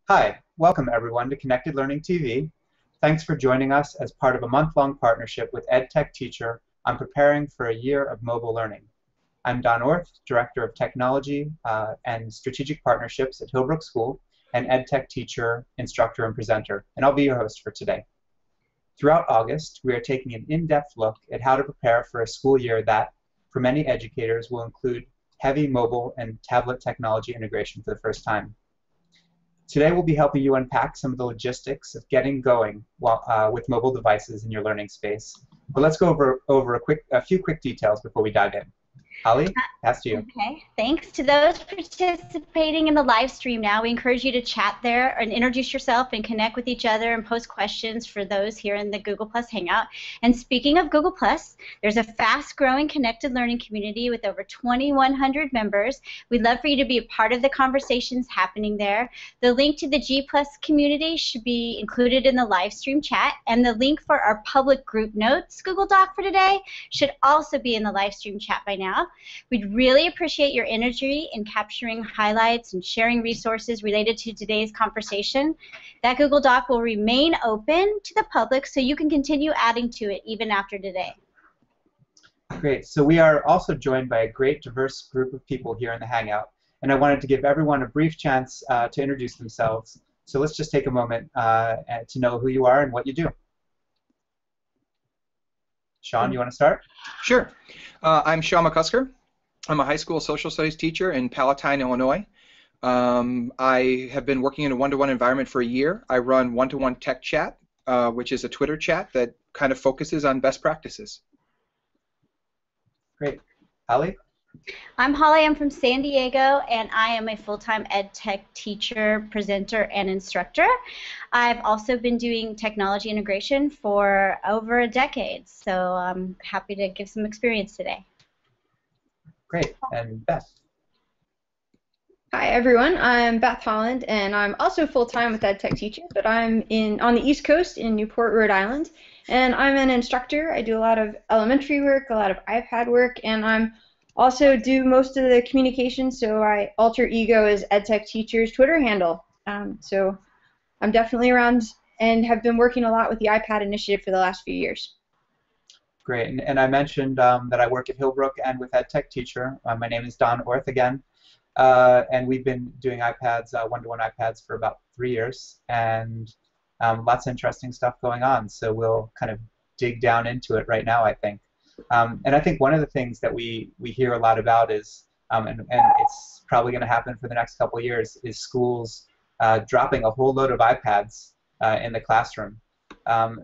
Hi, welcome everyone to Connected Learning TV. Thanks for joining us as part of a month-long partnership with EdTech Teacher on preparing for a year of mobile learning. I'm Don Orth, Director of Technology and Strategic Partnerships at Hillbrook School and EdTech Teacher, Instructor, and Presenter, and I'll be your host for today. Throughout August, we are taking an in-depth look at how to prepare for a school year that, for many educators, will include heavy mobile and tablet technology integration for the first time. Today we'll be helping you unpack some of the logistics of getting going with mobile devices in your learning space. But let's go over a few quick details before we dive in. Holly, pass to you. Okay, thanks to those participating in the live stream now. We encourage you to chat there and introduce yourself and connect with each other and post questions for those here in the Google Plus Hangout. And speaking of Google Plus, there's a fast-growing connected learning community with over 2,100 members. We'd love for you to be a part of the conversations happening there. The link to the G Plus community should be included in the live stream chat, and the link for our public group notes Google Doc for today should also be in the live stream chat by now. We'd really appreciate your energy in capturing highlights and sharing resources related to today's conversation. That Google Doc will remain open to the public so you can continue adding to it even after today. Great. So we are also joined by a great diverse group of people here in the Hangout, and I wanted to give everyone a brief chance to introduce themselves. So let's just take a moment to know who you are and what you do. Sean, you want to start? Sure. I'm Sean McCusker. I'm a high school social studies teacher in Palatine, Illinois. I have been working in a one-to-one environment for a year. I run one-to-one tech chat, which is a Twitter chat that kind of focuses on best practices. Great. Holly? I'm Holly. I'm from San Diego, and I am a full-time ed tech teacher, presenter, and instructor. I've also been doing technology integration for over a decade, so I'm happy to give some experience today. Great. And Beth? Hi everyone, I'm Beth Holland, and I'm also full-time with EdTech Teacher, but I'm on the East Coast in Newport, Rhode Island, and I'm an instructor. I do a lot of elementary work, a lot of iPad work, and I'm also do most of the communication, so I alter ego as EdTech Teacher's Twitter handle. So I'm definitely around and have been working a lot with the iPad initiative for the last few years. Great. And I mentioned that I work at Hillbrook and with EdTech Teacher. My name is Don Orth again. And we've been doing iPads, one-to-one iPads for about 3 years, and lots of interesting stuff going on. So we'll kind of dig down into it right now, I think. And I think one of the things that we hear a lot about is, and it's probably going to happen for the next couple of years, is schools dropping a whole load of iPads in the classroom.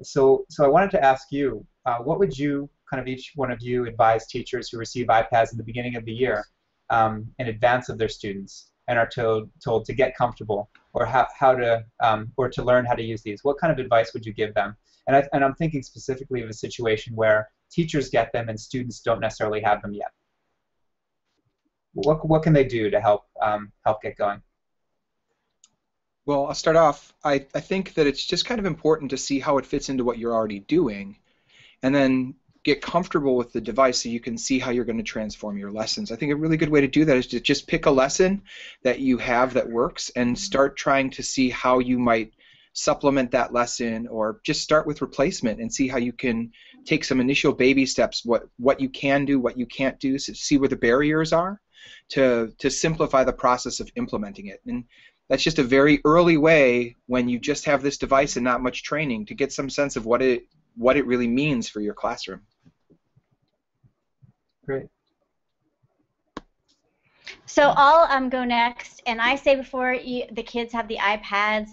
So I wanted to ask you, what would you, kind of each one of you, advise teachers who receive iPads in the beginning of the year in advance of their students and are told to get comfortable or or to learn how to use these? What kind of advice would you give them? And I'm thinking specifically of a situation where teachers get them and students don't necessarily have them yet. What can they do to help get going? Well, I'll start off. I think that it's just kind of important to see how it fits into what you're already doing, and then get comfortable with the device so you can see how you're going to transform your lessons. I think a really good way to do that is to just pick a lesson that you have that works and start trying to see how you might supplement that lesson, or just start with replacement and see how you can take some initial baby steps, what you can do, what you can't do, so see where the barriers are to simplify the process of implementing it. And that's just a very early way, when you just have this device and not much training, to get some sense of what it really means for your classroom. Great. So I'll go next, and I say before the kids have the iPads,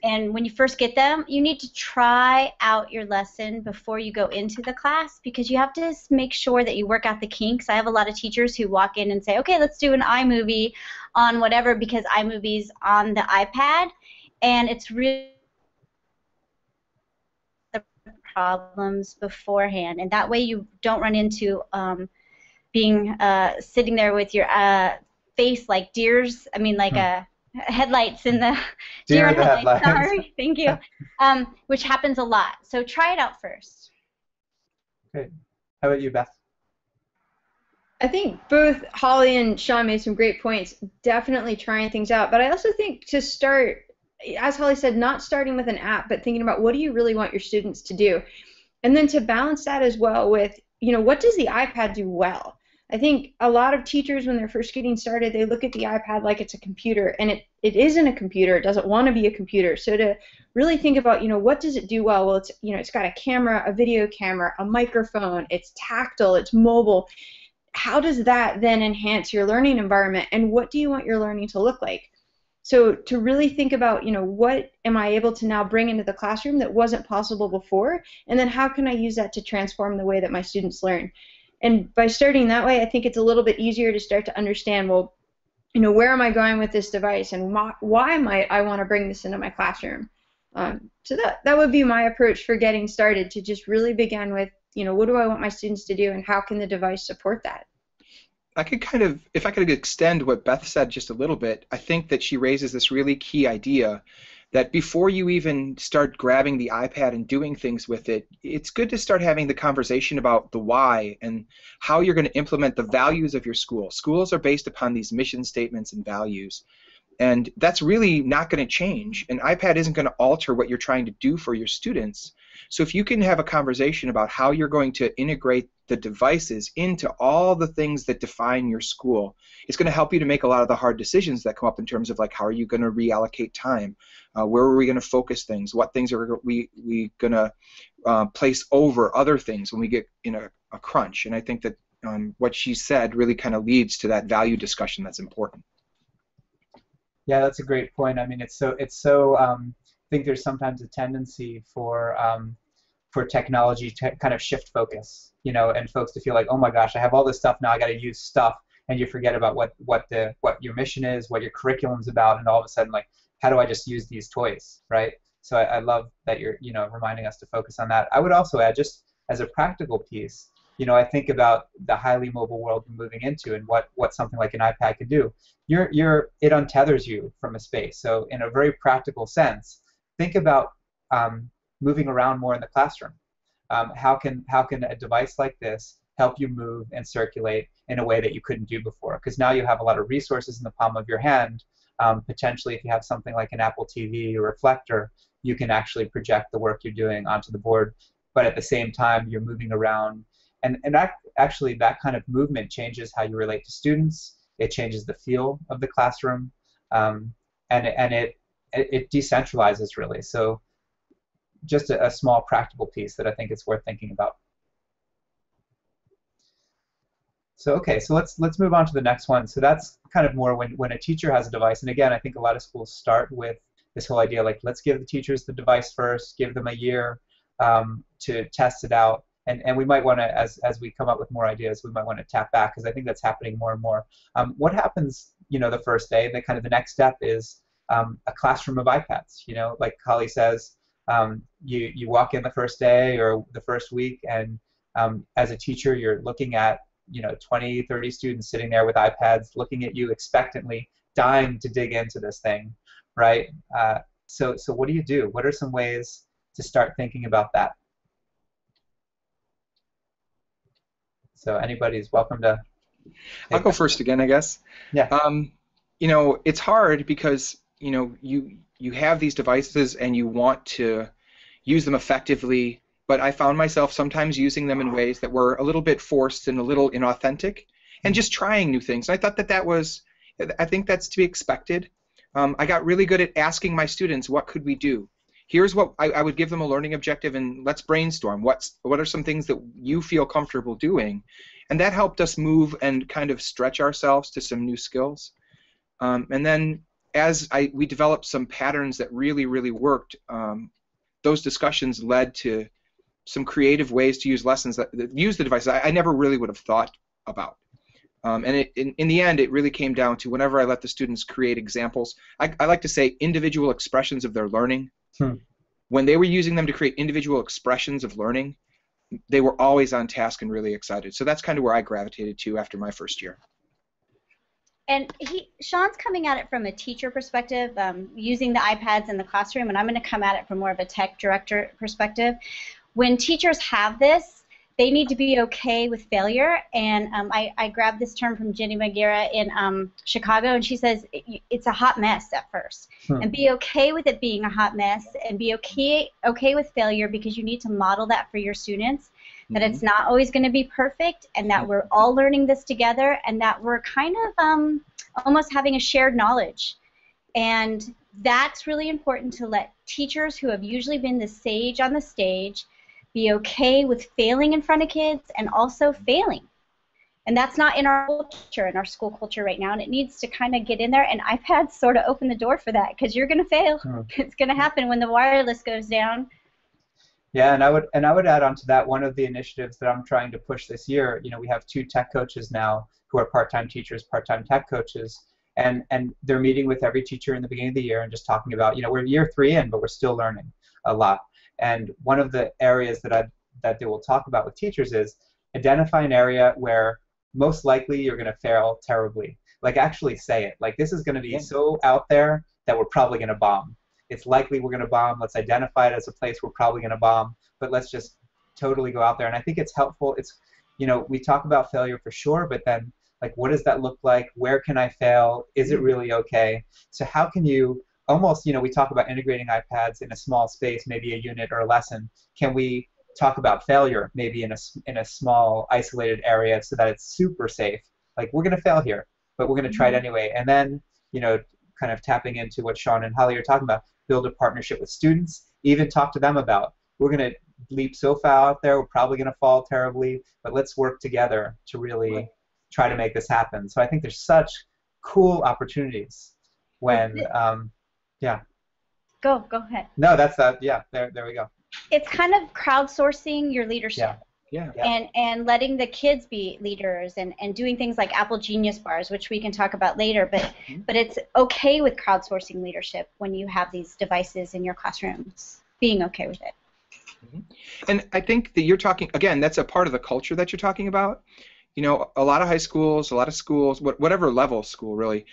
and when you first get them, you need to try out your lesson before you go into the class, because you have to make sure that you work out the kinks. I have a lot of teachers who walk in and say, okay, let's do an iMovie on whatever, because iMovie's on the iPad, and it's really the problems beforehand, and that way you don't run into being sitting there with your face like deers, headlights in the Deer in the headlights. Sorry, thank you. Which happens a lot. So try it out first. Great. How about you, Beth? I think both Holly and Sean made some great points, definitely trying things out. But I also think to start, as Holly said, not starting with an app, but thinking about what do you really want your students to do? And then to balance that as well with, what does the iPad do well? I think a lot of teachers, when they're first getting started, they look at the iPad like it's a computer, and it isn't a computer. It doesn't want to be a computer. So to really think about, what does it do well? Well, it's got a camera, a video camera, a microphone. It's tactile. It's mobile. How does that then enhance your learning environment, and what do you want your learning to look like? So to really think about, what am I able to now bring into the classroom that wasn't possible before, and then how can I use that to transform the way that my students learn? And by starting that way, I think it's a little bit easier to start to understand, well, where am I going with this device, and why might I want to bring this into my classroom? So that would be my approach for getting started, to just really begin with, what do I want my students to do, and how can the device support that? I could if I could extend what Beth said just a little bit, I think that she raises this really key idea that before you even start grabbing the iPad and doing things with it, it's good to start having the conversation about the why and how you're going to implement the values of your school. Schools are based upon these mission statements and values, and that's really not going to change. An iPad isn't going to alter what you're trying to do for your students. So if you can have a conversation about how you're going to integrate the devices into all the things that define your school, it's going to help you to make a lot of the hard decisions that come up in terms of, like, how are you going to reallocate time? Where are we going to focus things? What things are we going to place over other things when we get in a crunch? And I think that what she said really kind of leads to that value discussion that's important. Yeah, that's a great point. I mean, it's so I think there's sometimes a tendency for technology to kind of shift focus, and folks to feel like, oh my gosh, I have all this stuff now, I got to use stuff, and you forget about what your mission is, what your curriculum's about, and all of a sudden, like, how do I just use these toys, right? So I love that you're reminding us to focus on that. I would also add, just as a practical piece, I think about the highly mobile world we're moving into, and what something like an iPad can do. It untethers you from a space. So in a very practical sense, think about moving around more in the classroom. How can a device like this help you move and circulate in a way that you couldn't do before? Because now you have a lot of resources in the palm of your hand. Potentially, if you have something like an Apple TV or reflector, you can actually project the work you're doing onto the board. But at the same time, you're moving around, and actually that kind of movement changes how you relate to students. It changes the feel of the classroom, and it decentralizes, really. So just a small practical piece that I think it's worth thinking about. So okay, so let's move on to the next one. So that's kind of more when a teacher has a device, and again, I think a lot of schools start with this whole idea, like, let's give the teachers the device first, give them a year to test it out, and we might want to, as we come up with more ideas, we might want to tap back, because I think that's happening more and more. What happens, the first day? The next step is a classroom of iPads. Like Holly says, you walk in the first day or the first week, and as a teacher, you're looking at 20, 30 students sitting there with iPads, looking at you expectantly, dying to dig into this thing, right? So what do you do? What are some ways to start thinking about that? So anybody's welcome to. I'll go first again, I guess. Yeah. It's hard because you have these devices and you want to use them effectively, but I found myself sometimes using them in ways that were a little bit forced and a little inauthentic, and just trying new things. And I thought I think that's to be expected. I got really good at asking my students, what could we do? Here's what I would give them a learning objective, and let's brainstorm. What are some things that you feel comfortable doing? And that helped us move and kind of stretch ourselves to some new skills. And then as we developed some patterns that really, really worked, those discussions led to some creative ways to use lessons that use the devices I never really would have thought about. And in the end, it really came down to, whenever I let the students create examples, I like to say individual expressions of their learning. When they were using them to create individual expressions of learning, they were always on task and really excited. So that's kind of where I gravitated to after my first year. And Sean's coming at it from a teacher perspective, using the iPads in the classroom, and I'm going to come at it from more of a tech director perspective. When teachers have this, they need to be okay with failure. And I grabbed this term from Jenny Magira in Chicago, and she says it's a hot mess at first. And be okay with it being a hot mess, and be okay with failure, because you need to model that for your students, that it's not always going to be perfect, and that we're all learning this together, and that we're kind of almost having a shared knowledge. And that's really important, to let teachers who have usually been the sage on the stage be okay with failing in front of kids, and also failing. And that's not in our culture, in our school culture right now, and it needs to kind of get in there, and iPads sort of open the door for that, because you're going to fail. It's going to happen when the wireless goes down. Yeah, and I would add on to that, one of the initiatives that I'm trying to push this year, we have 2 tech coaches now who are part-time teachers, part-time tech coaches, and they're meeting with every teacher in the beginning of the year and just talking about, we're year 3 in, but we're still learning a lot. And one of the areas that they will talk about with teachers is identify an area where most likely you're going to fail terribly. Like, actually say it. Like, this is going to be so out there that we're probably going to bomb. It's likely we're going to bomb. Let's identify it as a place we're probably going to bomb, but let's just totally go out there. And I think it's helpful. It's, we talk about failure for sure, but then, like, what does that look like? Where can I fail? Is it really okay? So how can you almost, we talk about integrating iPads in a small space, maybe a unit or a lesson. Can we talk about failure maybe in a small isolated area, so that it's super safe? Like, we're going to fail here, but we're going to try it anyway. And then, kind of tapping into what Sean and Holly are talking about, build a partnership with students, even talk to them about, we're going to leap so far out there, we're probably going to fall terribly, but let's work together to really try to make this happen. So I think there's such cool opportunities when, yeah. Go ahead. No, that's that. Yeah, there we go. It's kind of crowdsourcing your leadership. Yeah. And letting the kids be leaders, and doing things like Apple Genius Bars, which we can talk about later, but it's okay with crowdsourcing leadership when you have these devices in your classrooms, being okay with it. And I think that you're talking, again, that's a part of the culture that you're talking about. A lot of high schools, a lot of schools, whatever level of school really,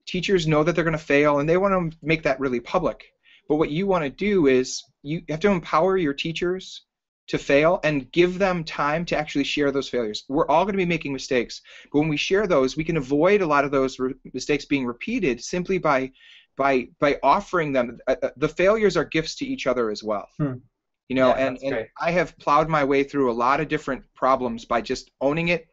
teachers know that they're going to fail, and they want to make that really public. But what you want to do is you have to empower your teachers to fail and give them time to actually share those failures. We're all going to be making mistakes, but when we share those, we can avoid a lot of those mistakes being repeated simply by offering them. The failures are gifts to each other as well. And I have plowed my way through a lot of different problems by just owning it,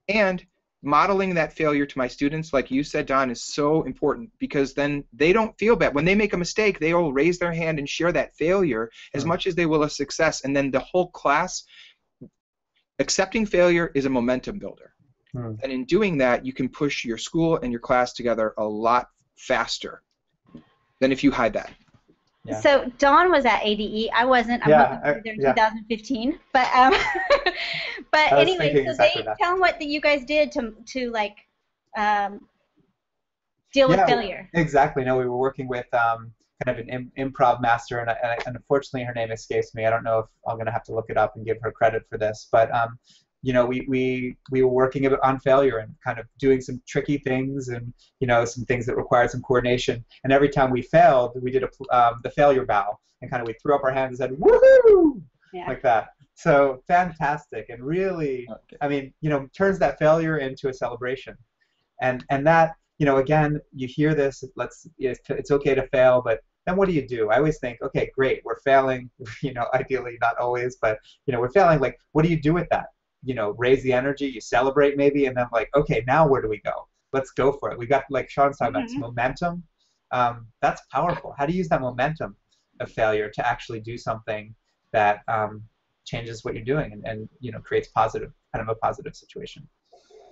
and modeling that failure to my students, like you said, Don, is so important, because then they don't feel bad. When they make a mistake, they will raise their hand and share that failure as much as they will a success. And then the whole class, accepting failure is a momentum builder. And in doing that, you can push your school and your class together a lot faster than if you hide that. Yeah. So Dawn was at ADE. I wasn't. I wasn't there in 2015. But but anyway, so exactly tell them what you guys did to like deal with failure. Exactly. No, we were working with kind of an improv master, and unfortunately her name escapes me. I don't know if I'm going to have to look it up and give her credit for this, but we were working on failure and kind of doing some tricky things, and some things that required some coordination. And every time we failed, we did the failure bow, and kind of we threw up our hands and said woohoo, like that. So fantastic, and really, I mean, turns that failure into a celebration, and that, again, you hear this. It's okay to fail, but then what do you do? I always think, okay, great, we're failing. Ideally not always, but we're failing. Like, what do you do with that? Raise the energy, you celebrate maybe, and then like, okay, now where do we go? Let's go for it. We got, like Sean's talking about, momentum. That's powerful. How do you use that momentum of failure to actually do something that changes what you're doing and creates kind of a positive situation?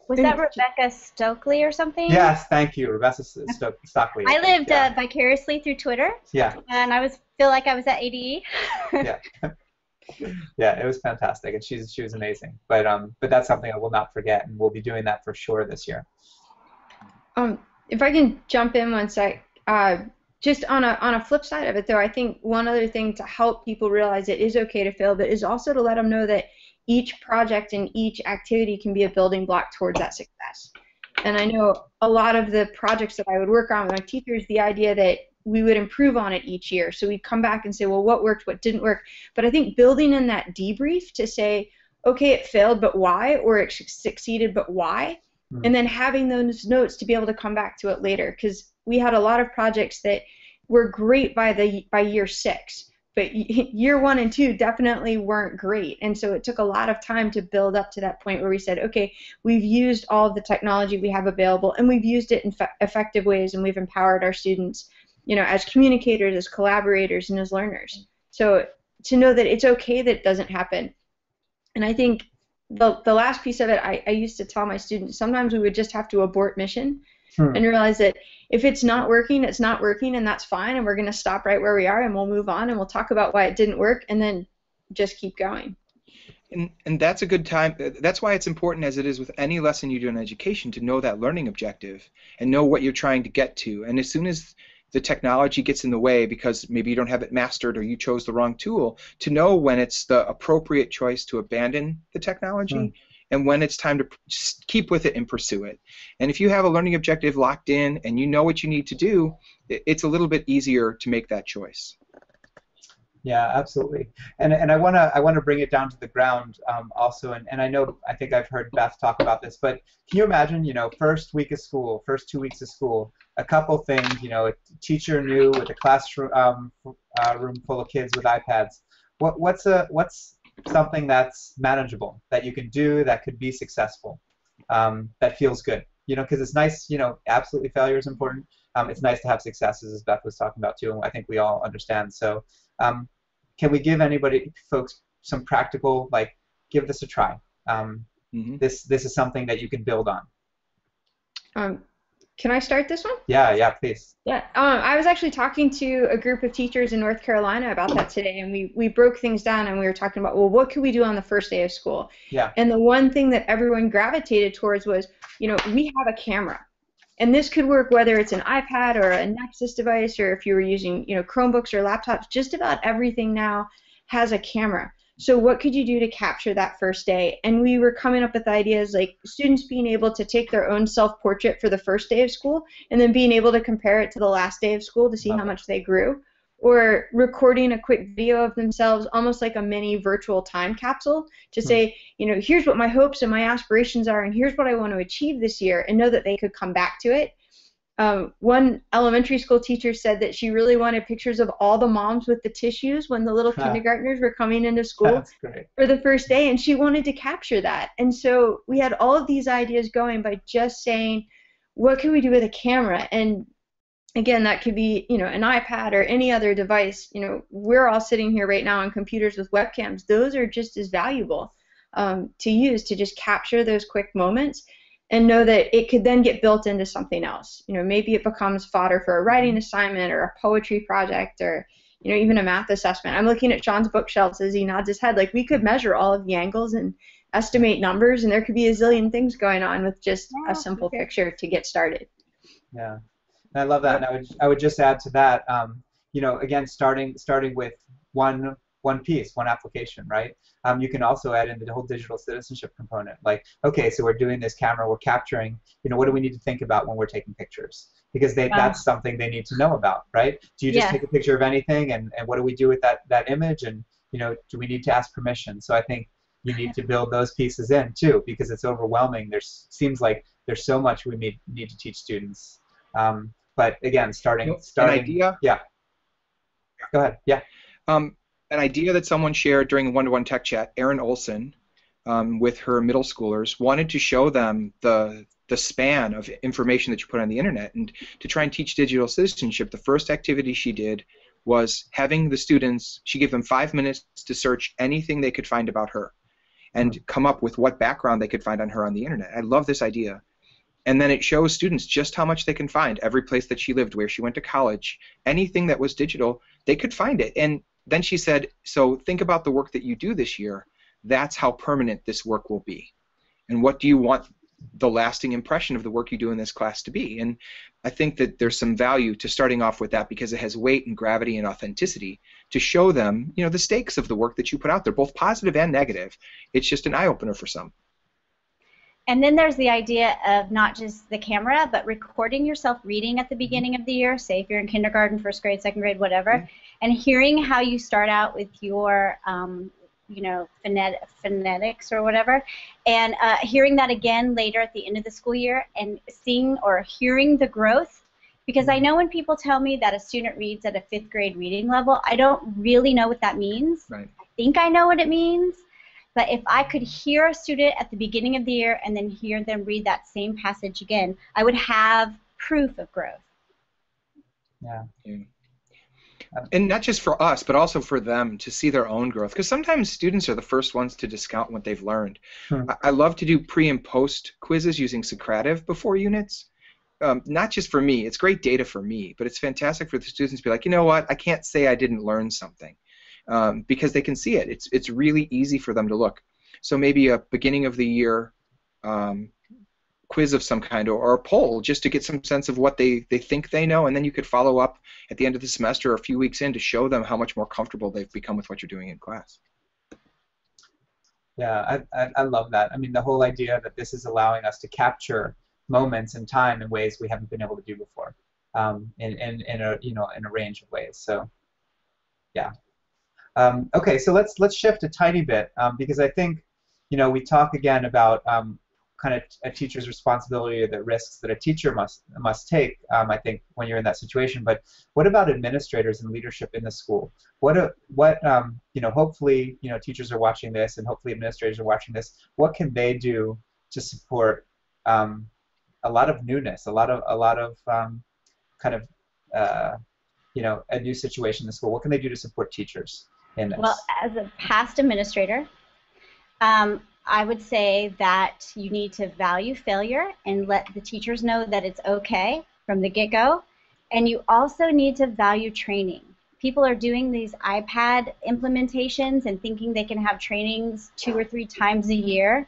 Was that Rebecca Stokely or something? Yes, thank you, Rebecca Stokely. I lived vicariously through Twitter. Yeah. And I feel like I was at ADE. Yeah. Yeah, it was fantastic, and she was amazing. But that's something I will not forget, and we'll be doing that for sure this year. If I can jump in one sec, just on a flip side of it, though, I think one other thing to help people realize it is okay to fail, but is also to let them know that each project and each activity can be a building block towards that success. And I know a lot of the projects that I would work on with my teachers, the idea that we would improve on it each year. So we'd come back and say, well, what worked, what didn't work. But I think building in that debrief to say, okay, it failed, but why? Or it succeeded, but why? And then having those notes to be able to come back to it later, because we had a lot of projects that were great by year 6, but year 1 and 2 definitely weren't great. And so it took a lot of time to build up to that point where we said, okay, we've used all of the technology we have available, and we've used it in effective ways, and we've empowered our students, you know, as communicators, as collaborators, and as learners. So to know that it's okay that it doesn't happen. And I think the last piece of it, I used to tell my students, sometimes we would just have to abort mission and realize that if it's not working, it's not working, and that's fine, and we're going to stop right where we are, and we'll move on, and we'll talk about why it didn't work, and then just keep going. And that's a good time. That's why it's important, as it is with any lesson you do in education, to know that learning objective and know what you're trying to get to. And as soon as the technology gets in the way because maybe you don't have it mastered or you chose the wrong tool, to know when it's the appropriate choice to abandon the technology and when it's time to just keep with it and pursue it. And if you have a learning objective locked in and you know what you need to do, it's a little bit easier to make that choice. Yeah, absolutely. And I wanna bring it down to the ground also. And I think I've heard Beth talk about this, but can you imagine, you know, first week of school, first 2 weeks of school, a couple things, you know, a teacher new with a classroom room full of kids with iPads. What's something that's manageable that you can do that could be successful, that feels good? You know, because it's nice, you know, absolutely failure is important. It's nice to have successes, as Beth was talking about too, and I think we all understand. So can we give folks some practical, like, give this a try? This is something that you can build on. Can I start this one? Yeah, please. Yeah, I was actually talking to a group of teachers in North Carolina about that today, and we broke things down, and we were talking about, well, what could we do on the first day of school? Yeah. And the one thing that everyone gravitated towards was, you know, we have a camera. And this could work whether it's an iPad or a Nexus device, or if you were using, you know, Chromebooks or laptops. Just about everything now has a camera. So what could you do to capture that first day? And we were coming up with ideas like students being able to take their own self-portrait for the first day of school and then being able to compare it to the last day of school to see how much they grew, or recording a quick video of themselves, almost like a mini virtual time capsule, to say, you know, here's what my hopes and my aspirations are, and here's what I want to achieve this year, and know that they could come back to it. One elementary school teacher said that she really wanted pictures of all the moms with the tissues when the little kindergartners were coming into school for the first day, and she wanted to capture that. And so we had all of these ideas going by just saying, what can we do with a camera? And again, that could be, you know, an iPad or any other device. You know, we're all sitting here right now on computers with webcams. Those are just as valuable to use to just capture those quick moments and know that it could then get built into something else. You know, maybe it becomes fodder for a writing assignment or a poetry project, or, you know, even a math assessment. I'm looking at Sean's bookshelves as he nods his head. Like, we could measure all of the angles and estimate numbers, and there could be a zillion things going on with just a simple picture to get started. Yeah. And I love that, and I would just add to that, you know, again, starting with one piece, one application, right? You can also add in the whole digital citizenship component. Like, okay, so we're doing this camera, we're capturing, you know, what do we need to think about when we're taking pictures? Because that's something they need to know about, right? Do you just take a picture of anything, and what do we do with that image? And, you know, do we need to ask permission? So I think you need to build those pieces in too, because it's overwhelming. Seems like there's so much we need to teach students. But again, starting. An idea? Yeah. Go ahead. Yeah. An idea that someone shared during a one-to-one tech chat, Erin Olson, with her middle schoolers, wanted to show them the span of information that you put on the internet, and to try and teach digital citizenship. The first activity she did was having the students. She gave them 5 minutes to search anything they could find about her, and come up with what background they could find on her on the internet. I love this idea. And then it shows students just how much they can find. Every place that she lived, where she went to college, anything that was digital, they could find it. And then she said, so think about the work that you do this year. That's how permanent this work will be. And what do you want the lasting impression of the work you do in this class to be? And I think that there's some value to starting off with that, because it has weight and gravity and authenticity to show them, you know, the stakes of the work that you put out there, both positive and negative. It's just an eye-opener for some. And then there's the idea of not just the camera, but recording yourself reading at the beginning of the year, say if you're in kindergarten, first grade, second grade, whatever, and hearing how you start out with your, you know, phonetics or whatever, and hearing that again later at the end of the school year and seeing or hearing the growth. Because I know when people tell me that a student reads at a 5th grade reading level, I don't really know what that means. Right. I think I know what it means. But if I could hear a student at the beginning of the year and then hear them read that same passage again, I would have proof of growth. Yeah. And not just for us, but also for them to see their own growth. Because sometimes students are the first ones to discount what they've learned. I love to do pre and post quizzes using Socrative before units. Not just for me. It's great data for me, but it's fantastic for the students to be like, you know what, I can't say I didn't learn something. Because they can see it. It's really easy for them to look. So maybe a beginning of the year quiz of some kind or a poll just to get some sense of what they think they know, and then you could follow up at the end of the semester or a few weeks in to show them how much more comfortable they've become with what you're doing in class. Yeah, I love that. I mean, the whole idea that this is allowing us to capture moments in time in ways we haven't been able to do before, in a, you know, in a range of ways. So, yeah. Okay, so let's shift a tiny bit, because I think, you know, we talk again about kind of a teacher's responsibility or the risks that a teacher must take, I think, when you're in that situation. But what about administrators and leadership in the school? What you know, hopefully, you know, teachers are watching this, and hopefully administrators are watching this. What can they do to support a lot of newness, a lot of kind of you know, a new situation in the school? What can they do to support teachers in this? Well, as a past administrator, I would say that you need to value failure and let the teachers know that it's okay from the get-go. And you also need to value training. People are doing these iPad implementations and thinking they can have trainings 2 or 3 times a year.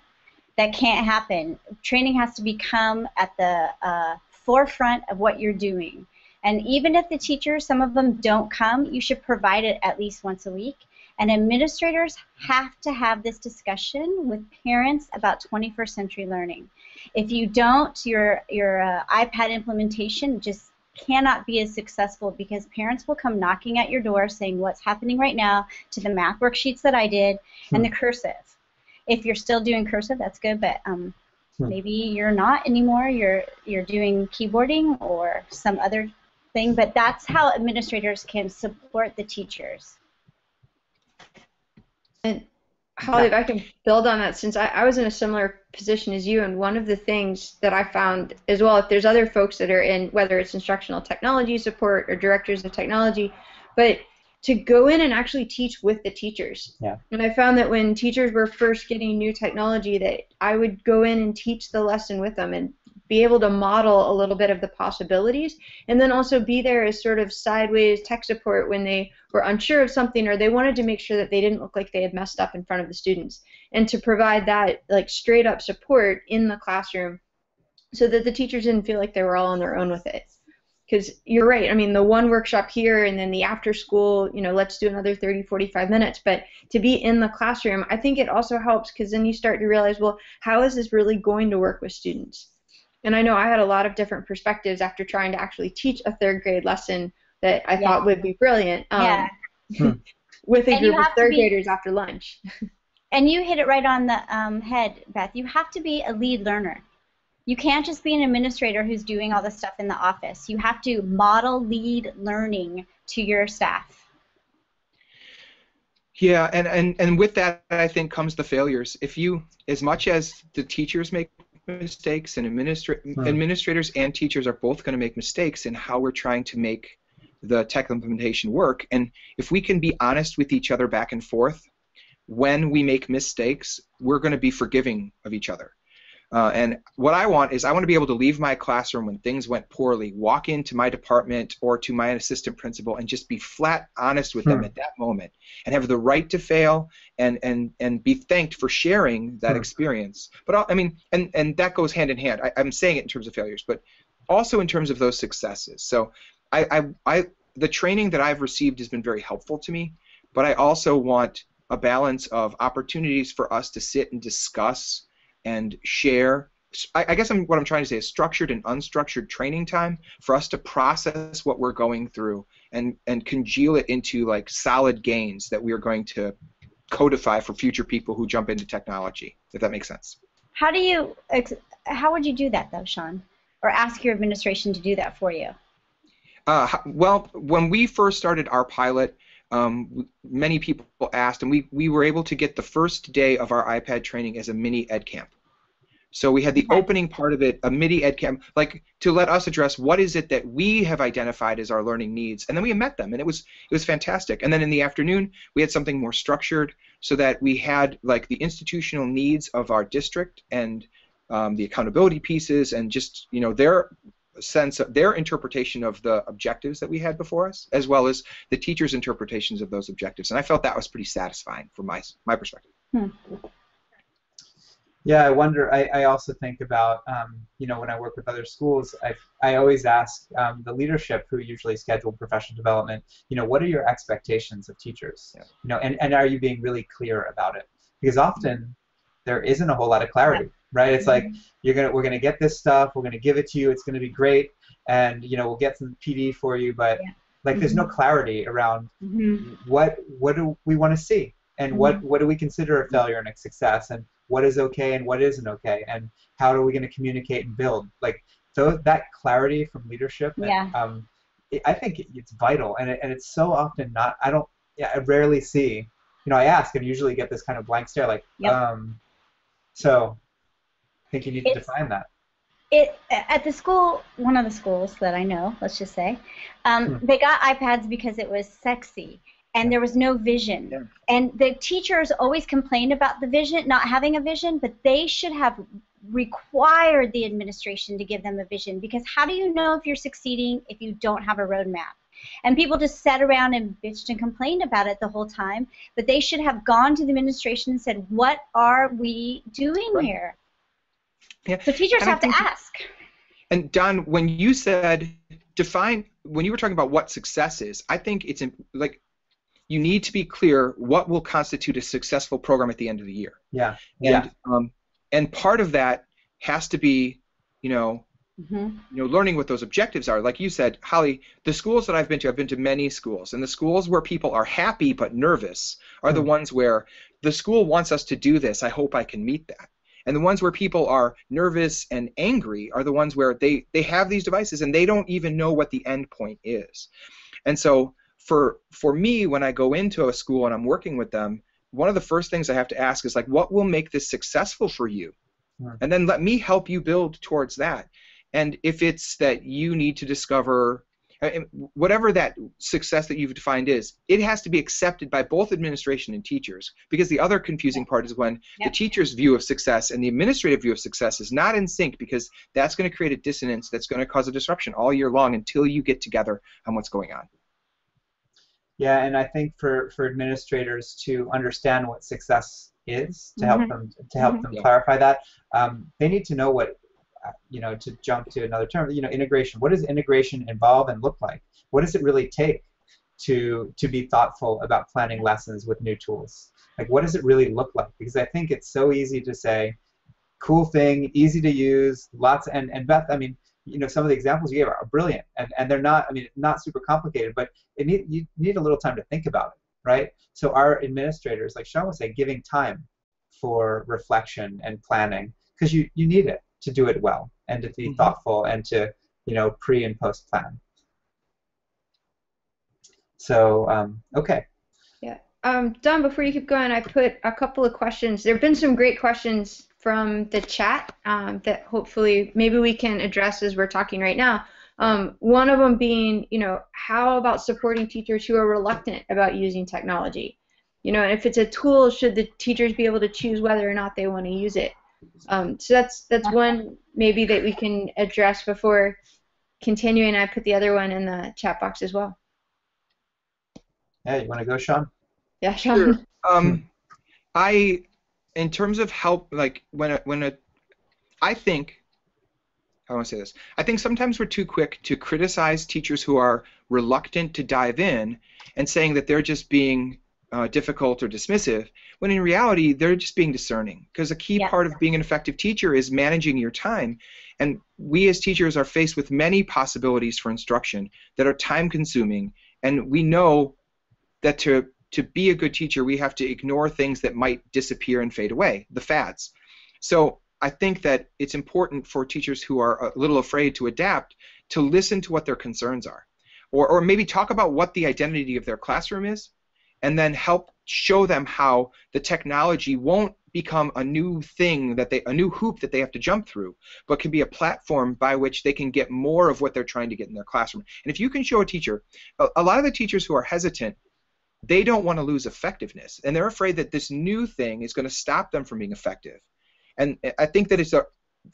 That can't happen. Training has to become at the forefront of what you're doing. And even if the teachers, some of them don't come, you should provide it at least once a week. And administrators have to have this discussion with parents about 21st century learning. If you don't, your iPad implementation just cannot be as successful, because parents will come knocking at your door saying, what's happening right now to the math worksheets that I did and the cursive. If you're still doing cursive, that's good, but maybe you're not anymore. You're doing keyboarding or some other thing, but that's how administrators can support the teachers. And Holly, if I can build on that, since I was in a similar position as you, and one of the things that I found as well, if there's other folks that are in, whether it's instructional technology support or directors of technology, but to go in and actually teach with the teachers. Yeah. And I found that when teachers were first getting new technology, that I would go in and teach the lesson with them and be able to model a little bit of the possibilities, and then also be there as sort of sideways tech support when they were unsure of something or they wanted to make sure that they didn't look like they had messed up in front of the students, and to provide that like straight up support in the classroom so that the teachers didn't feel like they were all on their own with it. Because you're right, I mean, the one workshop here and then the after school, you know, let's do another 30, 45 minutes, but to be in the classroom, I think it also helps, because then you start to realize, well, how is this really going to work with students? And I know I had a lot of different perspectives after trying to actually teach a 3rd grade lesson that I thought would be brilliant with a group of 3rd graders after lunch. And you hit it right on the head, Beth. You have to be a lead learner. You can't just be an administrator who's doing all the stuff in the office. You have to model lead learning to your staff. Yeah, and with that, I think, comes the failures. If you, as much as the teachers make mistakes, and administrators and teachers are both going to make mistakes in how we're trying to make the tech implementation work, and if we can be honest with each other back and forth when we make mistakes, we're going to be forgiving of each other. And what I want is I want to be able to leave my classroom when things went poorly, walk into my department or to my assistant principal and just be flat honest with them at that moment, and have the right to fail and be thanked for sharing that experience. But I mean, and that goes hand in hand. I'm saying it in terms of failures, but also in terms of those successes. So the training that I've received has been very helpful to me, but I also want a balance of opportunities for us to sit and discuss and share. I guess what I'm trying to say is structured and unstructured training time for us to process what we're going through and congeal it into like solid gains that we are going to codify for future people who jump into technology, if that makes sense. How would you do that though, Sean? Or ask your administration to do that for you? Well, when we first started our pilot, many people asked, and we were able to get the first day of our iPad training as a mini ed camp. So we had the opening part of it, a mini ed camp, like to let us address what is it that we have identified as our learning needs, and then we met them, and it was fantastic. And then in the afternoon, we had something more structured, so that we had like the institutional needs of our district and the accountability pieces, and just their sense of their interpretation of the objectives that we had before us, as well as the teachers' interpretations of those objectives. And I felt that was pretty satisfying from my perspective. Yeah, I wonder. I also think about when I work with other schools, I always ask the leadership who usually schedule professional development, what are your expectations of teachers? Yeah. And are you being really clear about it? Because often there isn't a whole lot of clarity, right? It's like we're gonna get this stuff, we're gonna give it to you, it's gonna be great, and we'll get some PD for you, but like there's no clarity around what do we want to see, and what do we consider a failure and a success, and what is okay and what isn't okay, and how are we going to communicate and build? Like that clarity from leadership, I think it's vital, and it's so often not. I rarely see. I ask and usually get this kind of blank stare, like, so I think you need to define that. At the school, one of the schools that I know, let's just say, they got iPads because it was sexy. And there was no vision. Yeah. And the teachers always complained about the vision, not having a vision, but they should have required the administration to give them a vision, because how do you know if you're succeeding if you don't have a roadmap? And people just sat around and bitched and complained about it the whole time, but they should have gone to the administration and said, what are we doing here? Yeah. So teachers have to ask. And Don, when you said when you were talking about what success is, I think it's like, you need to be clear what will constitute a successful program at the end of the year. Yeah. And part of that has to be, learning what those objectives are. Like you said, Holly, the schools that I've been to many schools, and the schools where people are happy but nervous are the ones where the school wants us to do this. I hope I can meet that. And the ones where people are nervous and angry are the ones where they have these devices and they don't even know what the end point is. And so for me, when I go into a school and I'm working with them, one of the first things I have to ask is like, what will make this successful for you? And then let me help you build towards that. And if it's that you need to discover, whatever that success that you've defined is, it has to be accepted by both administration and teachers. Because the other confusing part is when the teacher's view of success and the administrative view of success is not in sync, because that's going to create a dissonance that's going to cause a disruption all year long until you get together on what's going on. Yeah, and I think for administrators to understand what success is, to help them clarify that, they need to know what, to jump to another term, integration. What does integration involve and look like? What does it really take to be thoughtful about planning lessons with new tools? Like, what does it really look like? Because I think it's so easy to say, cool thing, easy to use, lots, and Beth, I mean, some of the examples you gave are brilliant, and they're not, not super complicated, but you need a little time to think about it, right? So our administrators, like Sean was saying, giving time for reflection and planning, because you need it to do it well, and to be thoughtful, and to, pre and post plan. So, okay. Yeah. Don, before you keep going, I put a couple of questions. There have been some great questions from the chat that hopefully maybe we can address as we're talking right now. One of them being, how about supporting teachers who are reluctant about using technology? And if it's a tool, should the teachers be able to choose whether or not they want to use it? So that's one maybe that we can address before continuing. I put the other one in the chat box as well. Yeah, you want to go, Sean? Yeah, Sean. Sure. In terms of help, like I think, how do I want to say this? I think sometimes we're too quick to criticize teachers who are reluctant to dive in, and saying that they're just being difficult or dismissive, when in reality they're just being discerning. Because a key part of being an effective teacher is managing your time. And we as teachers are faced with many possibilities for instruction that are time consuming, and we know that to be a good teacher we have to ignore things that might disappear and fade away, the fads. So I think that it's important for teachers who are a little afraid to adapt to listen to what their concerns are, or maybe talk about what the identity of their classroom is, and then help show them how the technology won't become a new thing, a new hoop that they have to jump through, but can be a platform by which they can get more of what they're trying to get in their classroom. And if you can show a teacher, a lot of the teachers who are hesitant, they don't want to lose effectiveness, and they're afraid that this new thing is going to stop them from being effective. And I think that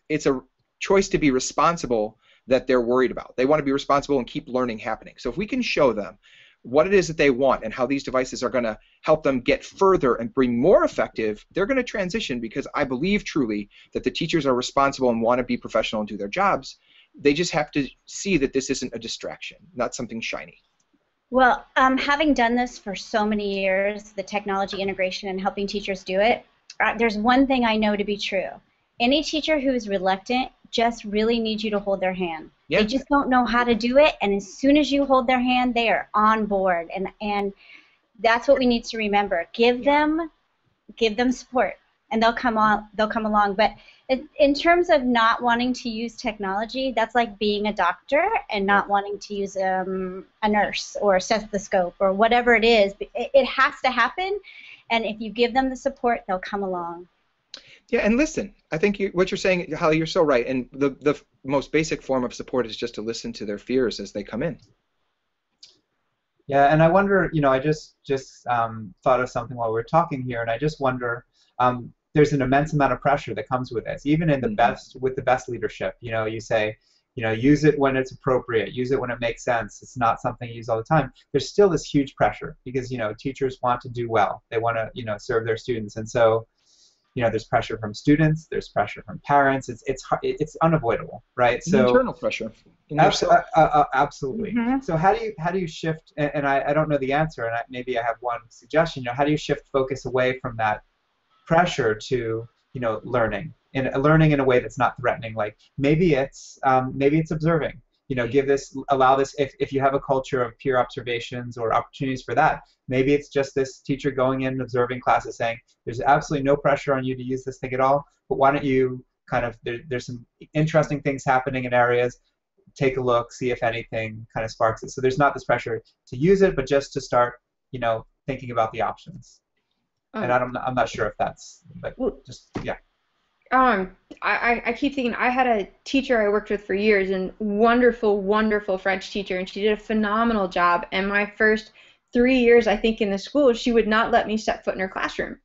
it's a choice to be responsible that they're worried about. They want to be responsible and keep learning happening. So if we can show them what it is that they want and how these devices are going to help them get further and be more effective, they're going to transition, because I believe truly that the teachers are responsible and want to be professional and do their jobs. They just have to see that this isn't a distraction, not something shiny. Well, having done this for so many years, the technology integration and helping teachers do it, there's one thing I know to be true. Any teacher who is reluctant just really needs you to hold their hand. Yeah. They just don't know how to do it, and as soon as you hold their hand, they are on board, and that's what we need to remember. Give them support, and they'll come along. But in terms of not wanting to use technology, that's like being a doctor and not wanting to use a nurse or a stethoscope or whatever it is. It has to happen, and if you give them the support, they'll come along. Yeah, and listen. I think what you're saying, Holly, you're so right. And the most basic form of support is just to listen to their fears as they come in. Yeah, and I wonder, I just thought of something while we were talking here, and I just wonder, there's an immense amount of pressure that comes with this, even in the best leadership. You say, use it when it's appropriate, use it when it makes sense. It's not something you use all the time. There's still this huge pressure because, teachers want to do well. They want to, serve their students, and so. There's pressure from students. There's pressure from parents. It's unavoidable, right? So internal pressure. Absolutely. Mm-hmm. So how do you shift? And I don't know the answer, and maybe I have one suggestion. How do you shift focus away from that pressure to learning in a way that's not threatening? Like maybe it's observing. Allow this, if you have a culture of peer observations or opportunities for that, maybe it's just this teacher going in and observing classes saying, there's absolutely no pressure on you to use this thing at all, but why don't you there's some interesting things happening in areas, take a look, see if anything kind of sparks it. So there's not this pressure to use it, but just to start, thinking about the options. And I'm not sure if that's, but just, yeah. I keep thinking, I had a teacher I worked with for years, and wonderful, wonderful French teacher, and she did a phenomenal job. And my first 3 years, I think, in the school, she would not let me step foot in her classroom.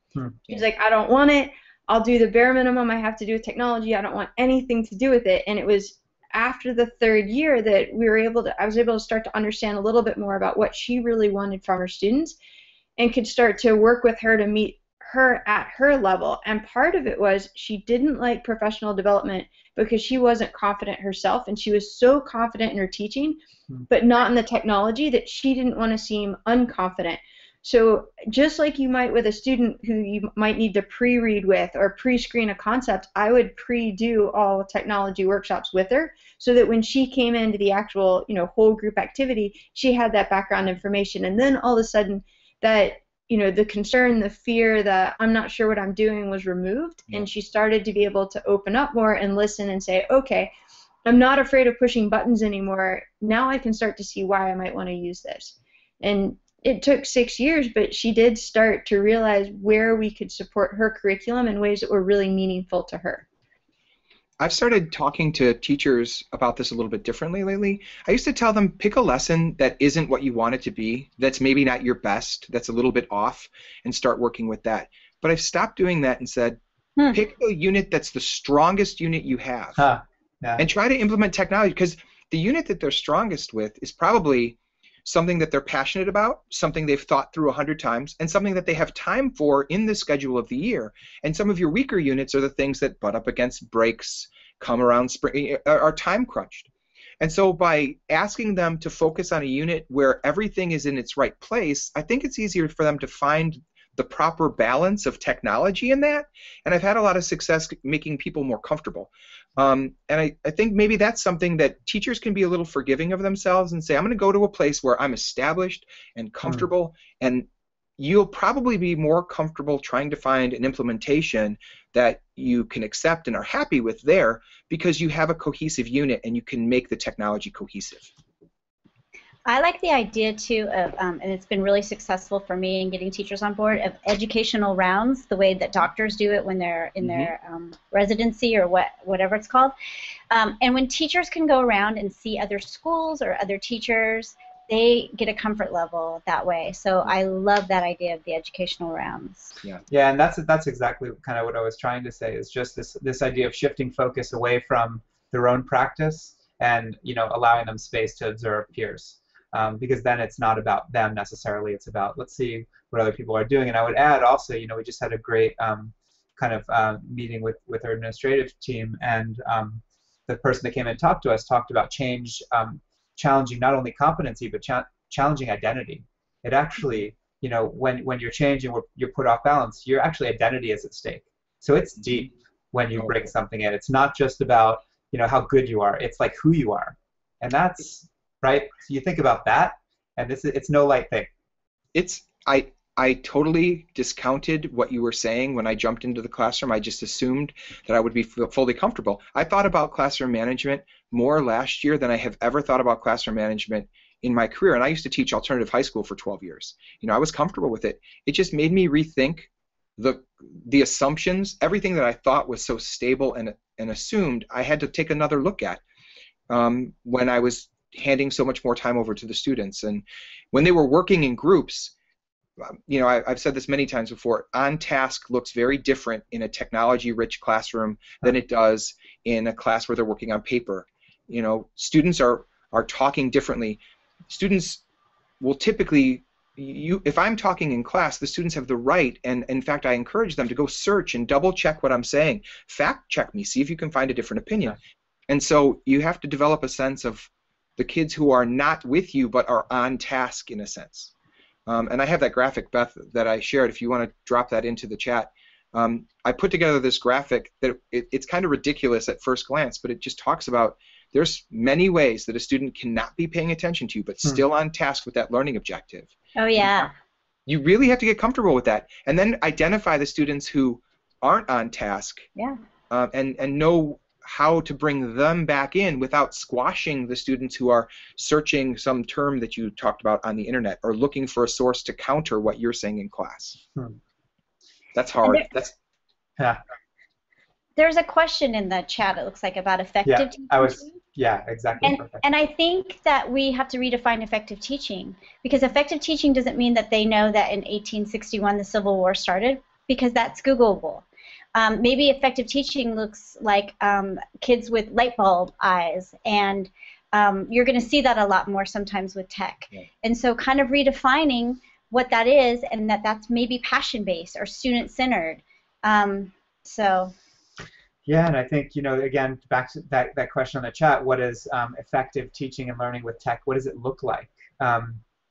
She's like, I don't want it. I'll do the bare minimum I have to do with technology. I don't want anything to do with it. And it was after the 3rd year that I was able to start to understand a little bit more about what she really wanted from her students, and could start to work with her to meet her at her level. And part of it was she didn't like professional development because she wasn't confident herself, and she was so confident in her teaching but not in the technology that she didn't want to seem unconfident. So just like you might with a student who you might need to pre-read with or pre-screen a concept, I would pre-do all technology workshops with her so that when she came into the actual whole group activity, she had that background information. And then all of a sudden that the concern, the fear, the I'm not sure what I'm doing was removed, and she started to be able to open up more and listen and say, okay, I'm not afraid of pushing buttons anymore. Now I can start to see why I might want to use this. And it took 6 years, but she did start to realize where we could support her curriculum in ways that were really meaningful to her. I've started talking to teachers about this a little bit differently lately. I used to tell them, pick a lesson that isn't what you want it to be, that's maybe not your best, that's a little bit off, and start working with that. But I've stopped doing that and said, pick a unit that's the strongest unit you have, and try to implement technology, because the unit that they're strongest with is probably something that they're passionate about, something they've thought through 100 times, and something that they have time for in the schedule of the year. And some of your weaker units are the things that butt up against breaks, come around spring, are time crunched. And so by asking them to focus on a unit where everything is in its right place, I think it's easier for them to find the proper balance of technology in that. And I've had a lot of success making people more comfortable. And I think maybe that's something that teachers can be a little forgiving of themselves and say, I'm going to go to a place where I'm established and comfortable, and you'll probably be more comfortable trying to find an implementation that you can accept and are happy with there because you have a cohesive unit and you can make the technology cohesive. I like the idea too of, and it's been really successful for me in getting teachers on board, of educational rounds, the way that doctors do it when they're in their residency or whatever it's called. And when teachers can go around and see other schools or other teachers, they get a comfort level that way. So I love that idea of the educational rounds. Yeah, and that's exactly kind of what I was trying to say, is just this idea of shifting focus away from their own practice and, you know, allowing them space to observe peers. Because then it's not about them necessarily, it's about, let's see what other people are doing. And I would add also, you know, we just had a great kind of meeting with our administrative team, and the person that came in and talked to us talked about challenging not only competency, but challenging identity. It actually, you know, when you're changing or you're put off balance, your actually identity is at stake. So it's deep when you bring something in. It's not just about, you know, how good you are. It's like who you are. And that's, right? So you think about that, and it's no light thing. I totally discounted what you were saying when I jumped into the classroom. I just assumed that I would be fully comfortable. I thought about classroom management more last year than I have ever thought about classroom management in my career. And I used to teach alternative high school for 12 years. You know, I was comfortable with it. It just made me rethink the assumptions, everything that I thought was so stable and assumed. I had to take another look at when I was handing so much more time over to the students. And when they were working in groups, you know, I've said this many times before, on task looks very different in a technology-rich classroom than it does in a class where they're working on paper. You know, students are talking differently. Students will typically, if I'm talking in class, the students have the right, and in fact I encourage them to go search and double-check what I'm saying. Fact-check me, see if you can find a different opinion. And so you have to develop a sense of the kids who are not with you but are on task in a sense. And I have that graphic, Beth, that I shared. If you want to drop that into the chat. I put together this graphic that it's kind of ridiculous at first glance, but it just talks about there's many ways that a student cannot be paying attention to you but still on task with that learning objective. Oh, yeah. You really have to get comfortable with that. And then identify the students who aren't on task, and know how to bring them back in without squashing the students who are searching some term that you talked about on the internet or looking for a source to counter what you're saying in class. That's hard. There's a question in the chat, it looks like, about effective teaching. Exactly. And I think that we have to redefine effective teaching, because effective teaching doesn't mean that they know that in 1861 the Civil War started, because that's Googleable. Maybe effective teaching looks like kids with light bulb eyes, and you're going to see that a lot more sometimes with tech. And so kind of redefining what that is, and that's maybe passion-based or student-centered. Yeah, and I think, you know, again, back to that question on the chat, what is effective teaching and learning with tech? What does it look like?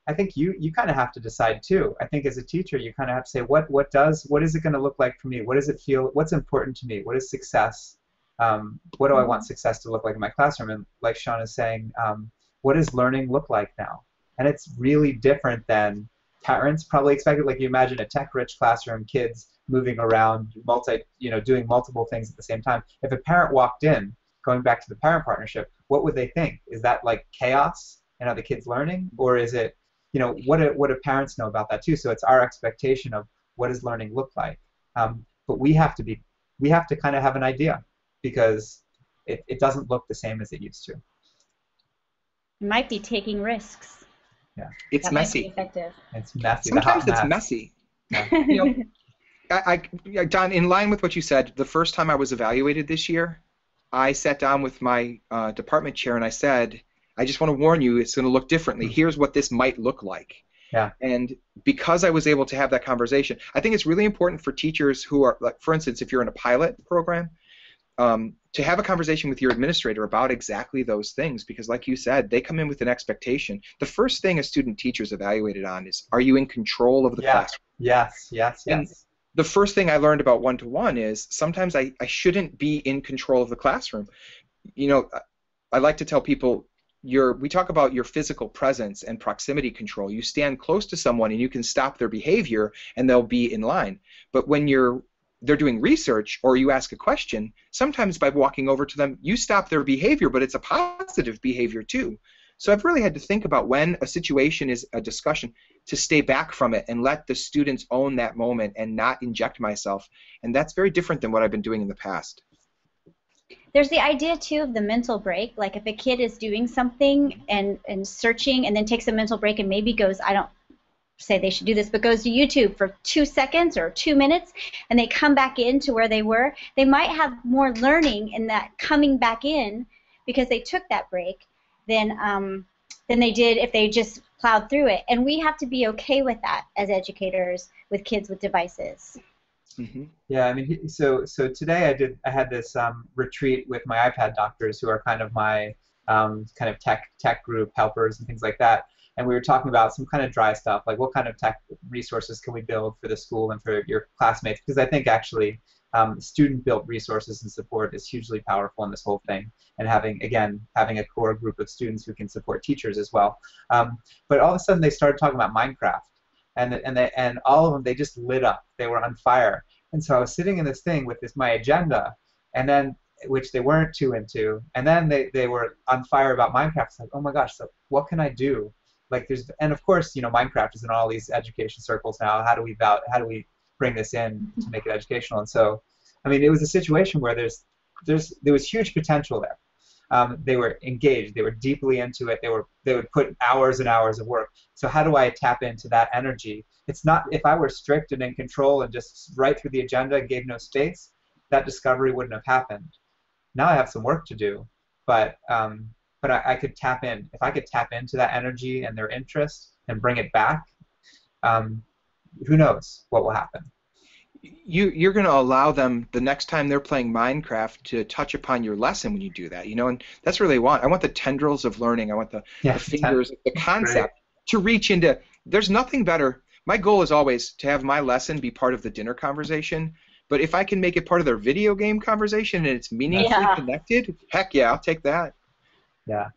I think you kind of have to decide too. I think as a teacher, you kind of have to say, what is it going to look like for me? What does it feel? What's important to me? What is success? What do I want success to look like in my classroom? And like Sean is saying, what does learning look like now? And it's really different than parents probably expected. Like you imagine a tech-rich classroom, kids moving around, doing multiple things at the same time. If a parent walked in, going back to the parent partnership, what would they think? Is that like chaos and are the kids learning, or is it, you know, what do parents know about that too? So it's our expectation of what does learning look like. But we have to kind of have an idea, because it doesn't look the same as it used to. It might be taking risks. Yeah. It's messy. Might be effective. It's messy. Sometimes it's messy. You know, Don, in line with what you said, the first time I was evaluated this year, I sat down with my department chair and I said, I just want to warn you, it's going to look differently. Here's what this might look like. Yeah. And because I was able to have that conversation, I think it's really important for teachers who are, like, for instance, if you're in a pilot program, to have a conversation with your administrator about exactly those things, because like you said, they come in with an expectation. The first thing a student teacher is evaluated on is, are you in control of the classroom? Yes, yes, And yes. the first thing I learned about one-to-one is sometimes I shouldn't be in control of the classroom. You know, I like to tell people, we talk about your physical presence and proximity control. You stand close to someone and you can stop their behavior and they'll be in line. But when they're doing research or you ask a question, sometimes by walking over to them, you stop their behavior, but it's a positive behavior too. So I've really had to think about when a situation is a discussion to stay back from it and let the students own that moment and not inject myself. And that's very different than what I've been doing in the past. There's the idea too of the mental break. Like if a kid is doing something and searching and then takes a mental break and maybe goes, I don't say they should do this, but goes to YouTube for 2 seconds or 2 minutes and they come back into where they were, they might have more learning in that coming back in because they took that break than they did if they just plowed through it. And we have to be okay with that as educators with kids with devices. Mm-hmm. Yeah, I mean, so today I had this retreat with my iPad doctors who are kind of my kind of tech group helpers and things like that, and we were talking about some kind of dry stuff, like what kind of tech resources can we build for the school and for your classmates, because I think actually student-built resources and support is hugely powerful in this whole thing, and having a core group of students who can support teachers as well. But all of a sudden they started talking about Minecraft. And all of them, they just lit up. They were on fire. And so I was sitting in this thing with my agenda, and then which they weren't too into, and then they were on fire about Minecraft. It's like, oh my gosh, so what can I do? Like and of course, Minecraft is in all these education circles now. How do we bring this in to make it educational? And so, I mean, it was a situation where there was huge potential there. They were engaged. They were deeply into it. They would put hours and hours of work. So how do I tap into that energy? It's not, if I were strict and in control and just right through the agenda and gave no space, that discovery wouldn't have happened. Now I have some work to do, but I could tap in. If I could tap into that energy and their interest and bring it back, who knows what will happen? You're going to allow them the next time they're playing Minecraft to touch upon your lesson when you do that, and that's really what I want. I want the tendrils of learning. I want the fingers, the concept to reach into. There's nothing better. My goal is always to have my lesson be part of the dinner conversation, but if I can make it part of their video game conversation and it's meaningfully connected, heck yeah, I'll take that. Yeah.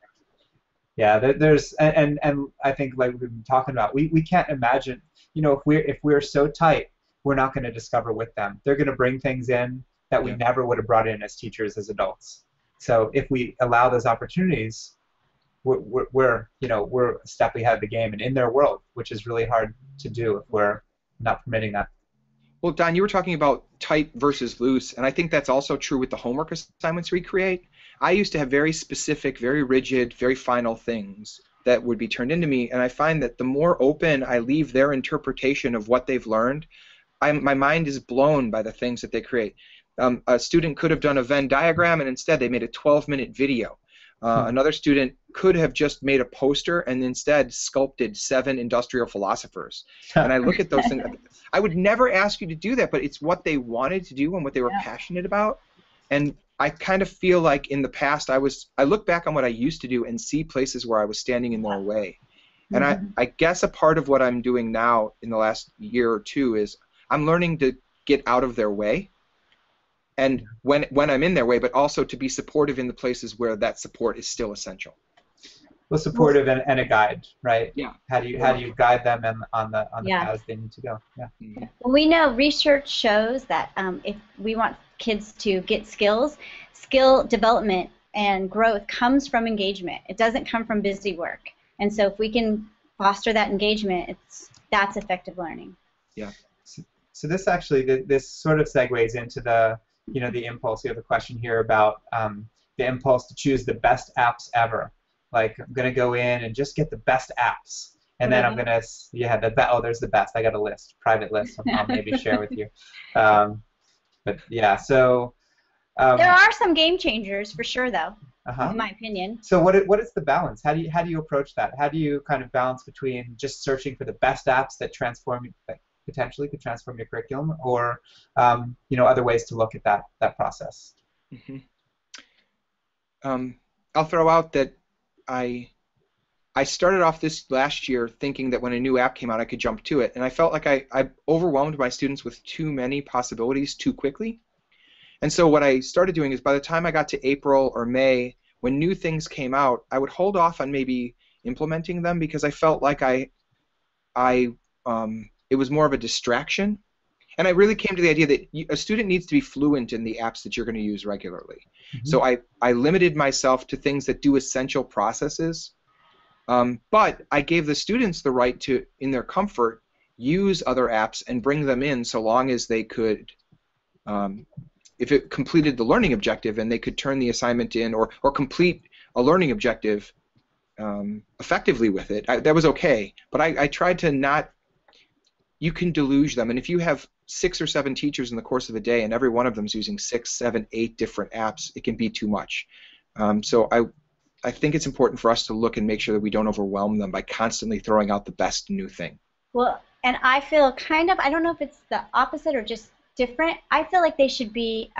Yeah, there's and I think like we've been talking about, we can't imagine, if we're so tight, we're not going to discover with them. They're going to bring things in that we never would have brought in as teachers, as adults. So if we allow those opportunities, we're a step ahead of the game and in their world, which is really hard to do if we're not permitting that. Well, Don, you were talking about tight versus loose, and I think that's also true with the homework assignments we create. I used to have very specific, very rigid, very final things that would be turned into me, and I find that the more open I leave their interpretation of what they've learned, my mind is blown by the things that they create. A student could have done a Venn diagram, and instead they made a 12-minute video. Another student could have just made a poster and instead sculpted 7 industrial philosophers. And I look at those things. I would never ask you to do that, but it's what they wanted to do and what they were passionate about. And I kind of feel like in the past I look back on what I used to do and see places where I was standing in their way. And I guess a part of what I'm doing now in the last year or two is I'm learning to get out of their way, and when I'm in their way, but also to be supportive in the places where that support is still essential. Well, supportive and a guide, right? Yeah. How do you guide them on the paths they need to go? Yeah. Well, we know research shows that if we want kids to get skill development and growth comes from engagement. It doesn't come from busy work. And so if we can foster that engagement, that's effective learning. Yeah. So this sort of segues into the impulse. You have a question here about the impulse to choose the best apps ever. Like, I'm going to go in and just get the best apps. And then I'm going to, there's the best. I got a list, private list I'll maybe share with you. But yeah, so. There are some game changers for sure, though, in my opinion. So what is the balance? How do you approach that? How do you kind of balance between just searching for the best apps that potentially could transform your curriculum, or other ways to look at that process? Mm-hmm. I'll throw out that I started off this last year thinking that when a new app came out, I could jump to it, and I felt like I overwhelmed my students with too many possibilities too quickly. And so what I started doing is by the time I got to April or May, when new things came out, I would hold off on maybe implementing them because I felt like it was more of a distraction. And I really came to the idea that a student needs to be fluent in the apps that you're going to use regularly. So I limited myself to things that do essential processes, but I gave the students the right to, in their comfort, use other apps and bring them in so long as they could, if it completed the learning objective and they could turn the assignment in or complete a learning objective effectively with it, that was okay. But I tried to not, you can deluge them, and if you have 6 or 7 teachers in the course of a day and every one of them is using 6, 7, 8 different apps, it can be too much. So I think it's important for us to look and make sure that we don't overwhelm them by constantly throwing out the best new thing. Well, and I feel kind of, I don't know if it's the opposite or just different. I feel like they should be,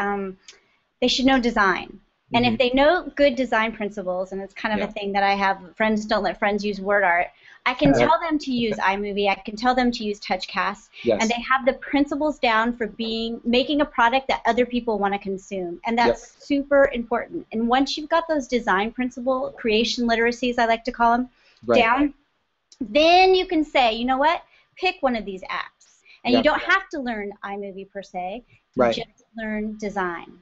they should know design. And if they know good design principles, and it's kind of a thing that I have, friends don't let friends use word art, I can tell them to use iMovie, I can tell them to use TouchCast, and they have the principles down for making a product that other people want to consume, and that's super important. And once you've got those design principle, creation literacies, I like to call them, down, then you can say, you know what, pick one of these apps. And you don't have to learn iMovie per se, you just learn design.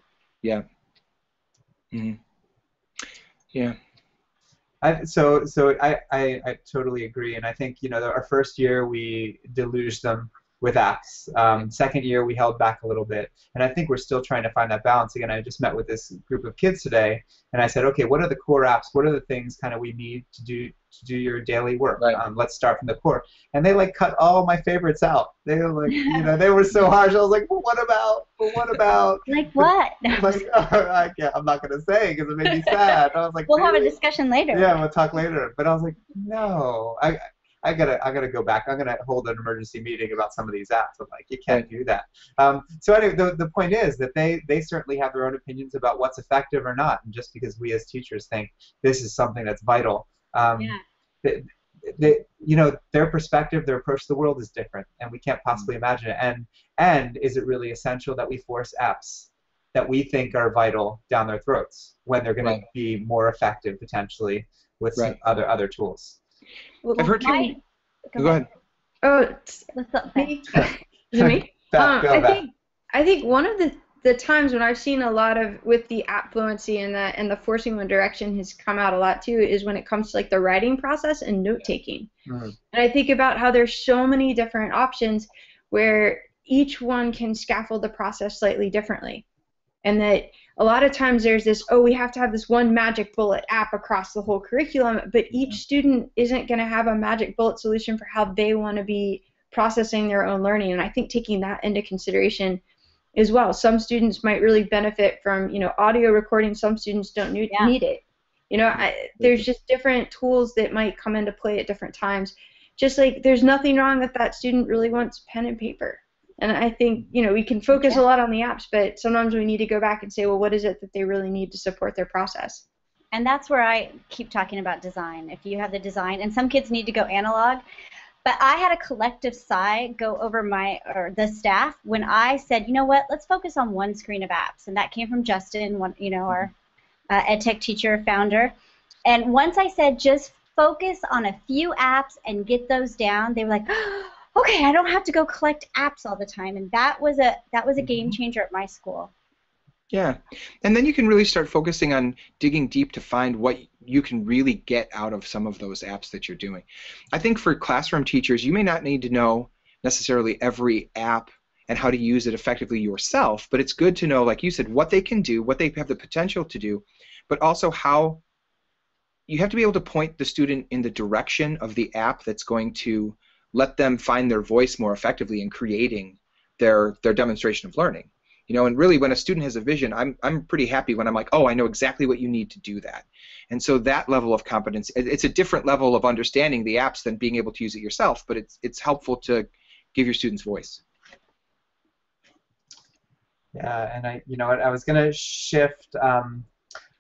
So I totally agree, and I think our first year we deluged them with apps. Second year we held back a little bit, and I think we're still trying to find that balance. Again, I just met with this group of kids today, and I said, okay, what are the core apps? What are the things kind of we need to do your daily work? Let's start from the core. And they cut all my favorites out. They were they were so harsh. I was like, well, what about? Well, what about? Like what? I'm not gonna say because it made me sad. I was like, we'll have a discussion later. Yeah, we'll talk later. But I was like, no, I gotta go back. I'm gonna hold an emergency meeting about some of these apps. I'm like, you can't do that. So anyway, the point is that they certainly have their own opinions about what's effective or not. And just because we as teachers think this is something that's vital, their perspective, their approach to the world is different, and we can't possibly imagine it. And is it really essential that we force apps that we think are vital down their throats when they're going to be more effective potentially with some other tools? Well, I've heard you. Go ahead. Oh, what's up, me? Is it me? I think one of the times when I've seen a lot of with the app fluency and the forcing one direction has come out a lot too is when it comes to the writing process and note taking. And I think about how there's so many different options where each one can scaffold the process slightly differently, and that a lot of times there's this, we have to have this one magic bullet app across the whole curriculum, but each student isn't going to have a magic bullet solution for how they want to be processing their own learning. And I think taking that into consideration as well. Some students might really benefit from audio recording. Some students don't need it. There's just different tools that might come into play at different times. Just like there's nothing wrong if that student really wants pen and paper. And I think, we can focus a lot on the apps, but sometimes we need to go back and say, well, what is it that they really need to support their process? And that's where I keep talking about design. If you have the design, and some kids need to go analog, but I had a collective sigh go over the staff when I said, you know what, let's focus on one screen of apps. And that came from Justin, our EdTech teacher, founder. And once I said, just focus on a few apps and get those down, they were like, okay, I don't have to go collect apps all the time, and that was a game changer at my school. Yeah, and then you can really start focusing on digging deep to find what you can really get out of some of those apps that you're doing. I think for classroom teachers, you may not need to know necessarily every app and how to use it effectively yourself, but it's good to know, like you said, what they can do, what they have the potential to do, but also how you have to be able to point the student in the direction of the app that's going to let them find their voice more effectively in creating their demonstration of learning. And really when a student has a vision, I'm pretty happy when I'm like, I know exactly what you need to do that. And so that level of competence, it's a different level of understanding the apps than being able to use it yourself, but it's helpful to give your students voice. Yeah, and I was going to shift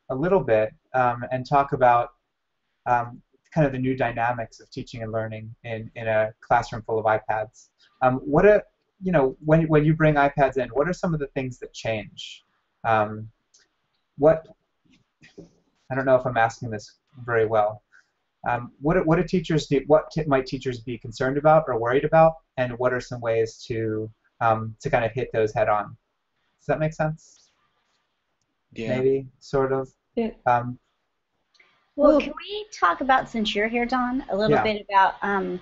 a little bit and talk about kind of the new dynamics of teaching and learning in a classroom full of iPads. When you bring iPads in, what are some of the things that change? What I don't know if I'm asking this very well. What do teachers do? Might teachers be concerned about or worried about? And what are some ways to kind of hit those head on? Does that make sense? Yeah. Maybe, sort of. Yeah. Well, can we talk about, since you're here, Don, a little Yeah. bit about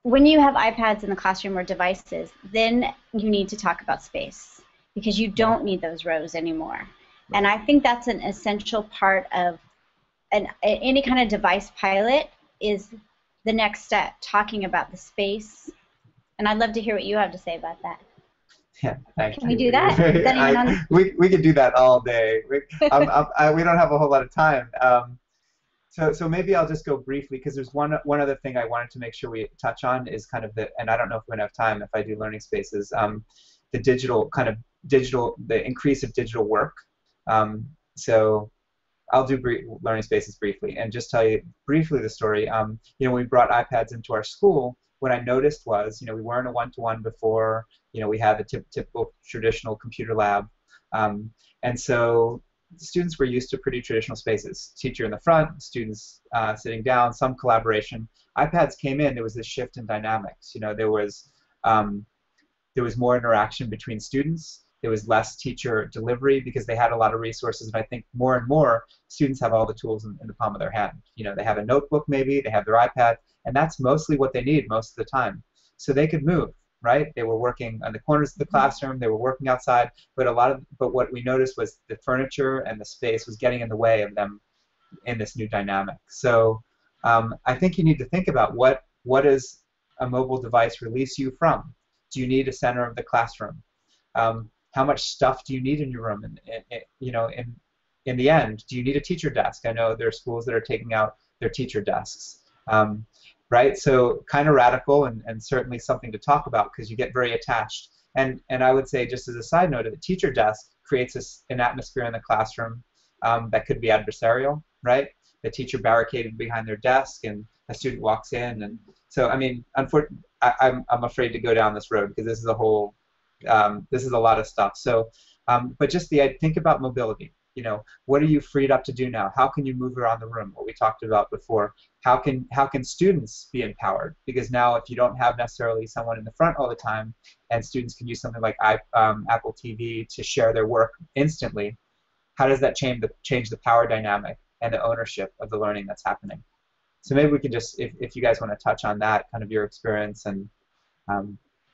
when you have iPads in the classroom or devices, then you need to talk about space because you don't need those rows anymore. Right. And I think that's an essential part of any kind of device pilot is the next step, talking about the space. And I'd love to hear what you have to say about that. Yeah, thank you. Can we do that? Is that even on? We could do that all day. We don't have a whole lot of time. So maybe I'll just go briefly because there's one other thing I wanted to make sure we touch on is kind of and I don't know if we're gonna have time if I do learning spaces, the increase of digital work. So I'll do learning spaces briefly and just tell you briefly the story. When we brought iPads into our school, what I noticed was, we weren't a one-to-one before. We had the typical traditional computer lab, and so students were used to pretty traditional spaces. Teacher in the front, students sitting down, some collaboration. iPads came in, there was this shift in dynamics. There was more interaction between students. There was less teacher delivery because they had a lot of resources, and I think more and more students have all the tools in the palm of their hand. They have a notebook maybe, they have their iPad, and that's mostly what they need most of the time. So they could move, right? They were working on the corners of the classroom, they were working outside, but what we noticed was the furniture and the space was getting in the way of them in this new dynamic. So I think you need to think about what does a mobile device release you from? Do you need a center of the classroom? How much stuff do you need in your room? In the end, do you need a teacher desk? I know there are schools that are taking out their teacher desks. Right? So kind of radical and certainly something to talk about because you get very attached. And I would say, just as a side note, the teacher desk creates an atmosphere in the classroom that could be adversarial, right? The teacher barricaded behind their desk and a student walks in. And so, I mean, unfortunately, I'm afraid to go down this road because this is a lot of stuff. So, but just think about mobility. What are you freed up to do now? How can you move around the room? What we talked about before. How can students be empowered? Because now, if you don't have necessarily someone in the front all the time, and students can use something like Apple TV to share their work instantly, how does that change the power dynamic and the ownership of the learning that's happening? So maybe we can just, if you guys want to touch on that, kind of your experience and.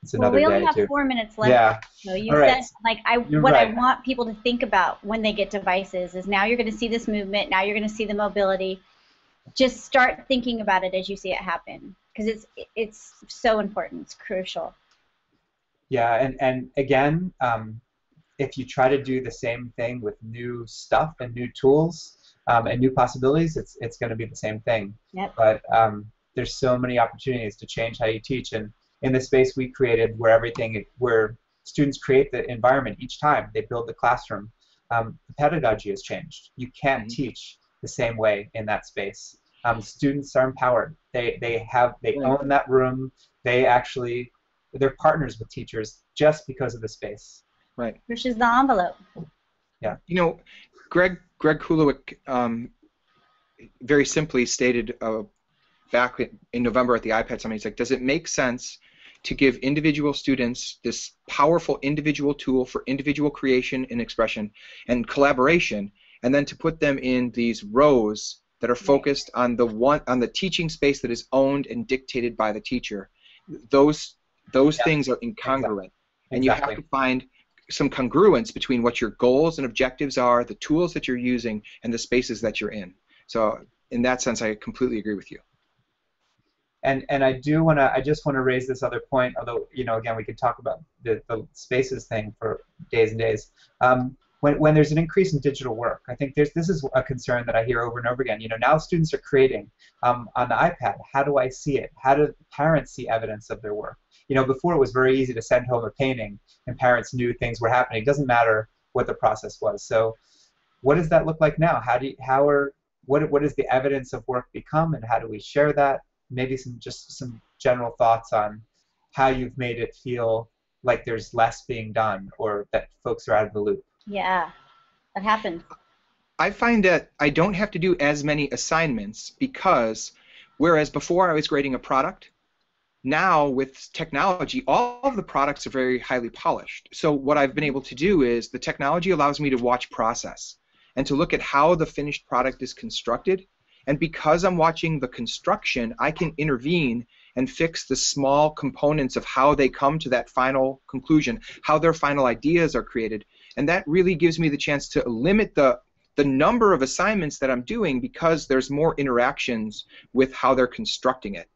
It's another we day only have too. 4 minutes left. Yeah. So you All said, right. I right. want people to think about when they get devices is now you're going to see this movement, now you're going to see the mobility. Just start thinking about it as you see it happen because it's so important. It's crucial. Yeah, and again, if you try to do the same thing with new stuff and new tools and new possibilities, it's going to be the same thing. Yep. But there's so many opportunities to change how you teach, and in the space we created where students create the environment each time they build the classroom, the pedagogy has changed. You can't teach the same way in that space. Students are empowered. They own that room. They're partners with teachers just because of the space. Right. Pushes the envelope. Yeah. Greg Kulowick very simply stated back in November at the iPad Summit, he's like, does it make sense to give individual students this powerful individual tool for individual creation and expression and collaboration, and then to put them in these rows that are focused on the teaching space that is owned and dictated by the teacher? Those things are incongruent, and you have to find some congruence between what your goals and objectives are, the tools that you're using, and the spaces that you're in. So in that sense, I completely agree with you. And I just want to raise this other point, although, again, we could talk about the spaces thing for days and days. When there's an increase in digital work, I think this is a concern that I hear over and over again. Now students are creating on the iPad. How do I see it? How do parents see evidence of their work? Before it was very easy to send home a painting and parents knew things were happening. It doesn't matter what the process was. So what does that look like now? What is the evidence of work become, and how do we share that? Maybe some general thoughts on how you've made it feel like there's less being done or that folks are out of the loop. Yeah, that happens. I find that I don't have to do as many assignments because whereas before I was grading a product, now with technology, all of the products are very highly polished. So what I've been able to do is the technology allows me to watch process and to look at how the finished product is constructed. And because I'm watching the construction, I can intervene and fix the small components of how they come to that final conclusion, how their final ideas are created. And that really gives me the chance to limit the number of assignments that I'm doing because there's more interactions with how they're constructing it.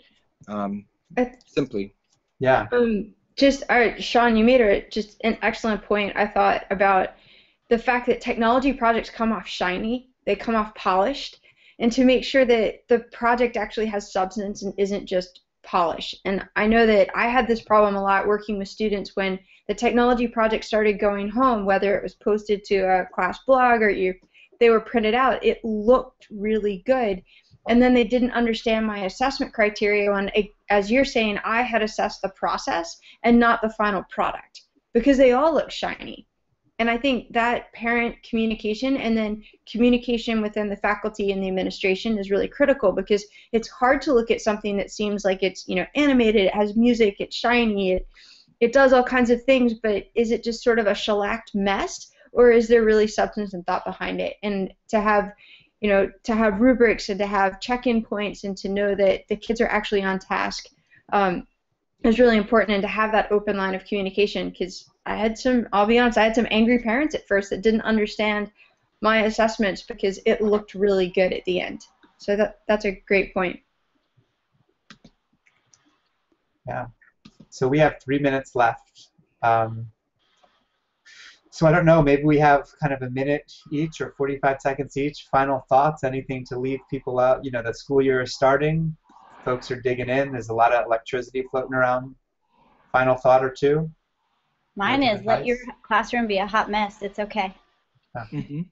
Simply. Yeah. Sean, you made just an excellent point, I thought, about the fact that technology projects come off shiny, they come off polished, and to make sure that the project actually has substance and isn't just polish. And I know that I had this problem a lot working with students when the technology project started going home, whether it was posted to a class blog or they were printed out, it looked really good. And then they didn't understand my assessment criteria when, as you're saying, I had assessed the process and not the final product because they all look shiny. And I think that parent communication and then communication within the faculty and the administration is really critical because it's hard to look at something that seems like it's animated, it has music, it's shiny, it does all kinds of things, but is it just sort of a shellacked mess? Or is there really substance and thought behind it? And to have rubrics and to have check-in points and to know that the kids are actually on task is really important, and to have that open line of communication, because I'll be honest, I had some angry parents at first that didn't understand my assessments because it looked really good at the end. So that's a great point. Yeah. So we have 3 minutes left. So I don't know, maybe we have kind of a minute each or 45 seconds each. Final thoughts, anything to leave people out? The school year is starting. Folks are digging in. There's a lot of electricity floating around. Final thought or two? Mine is let your classroom be a hot mess. It's okay. Mm-hmm.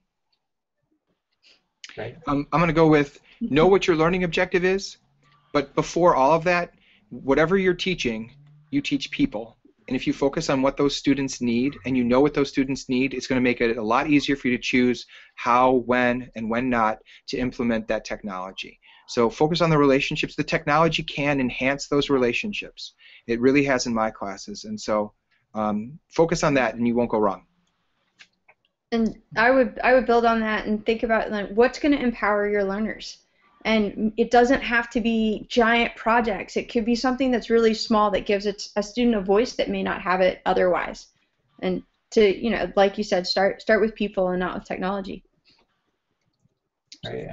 Great. I'm going to go with know what your learning objective is, but before all of that, whatever you're teaching, you teach people. And if you focus on what those students need and you know what those students need, it's going to make it a lot easier for you to choose how, when, and when not to implement that technology. So focus on the relationships. The technology can enhance those relationships. It really has in my classes. And so focus on that and you won't go wrong. And I would build on that and think about what's going to empower your learners. And it doesn't have to be giant projects. It could be something that's really small that gives a student a voice that may not have it otherwise. And to, like you said, start with people and not with technology. Right.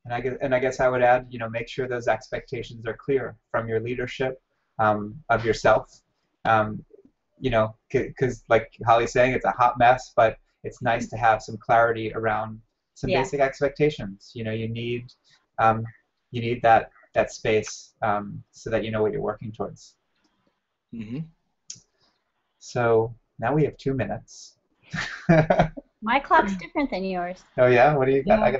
And I guess I would add, make sure those expectations are clear from your leadership of yourself. Because like Holly's saying, it's a hot mess, but it's nice to have some clarity around some basic expectations. You need that space so that you know what you're working towards. Mm-hmm. So now we have 2 minutes. My clock's different than yours. Oh yeah, what do you got? Yeah.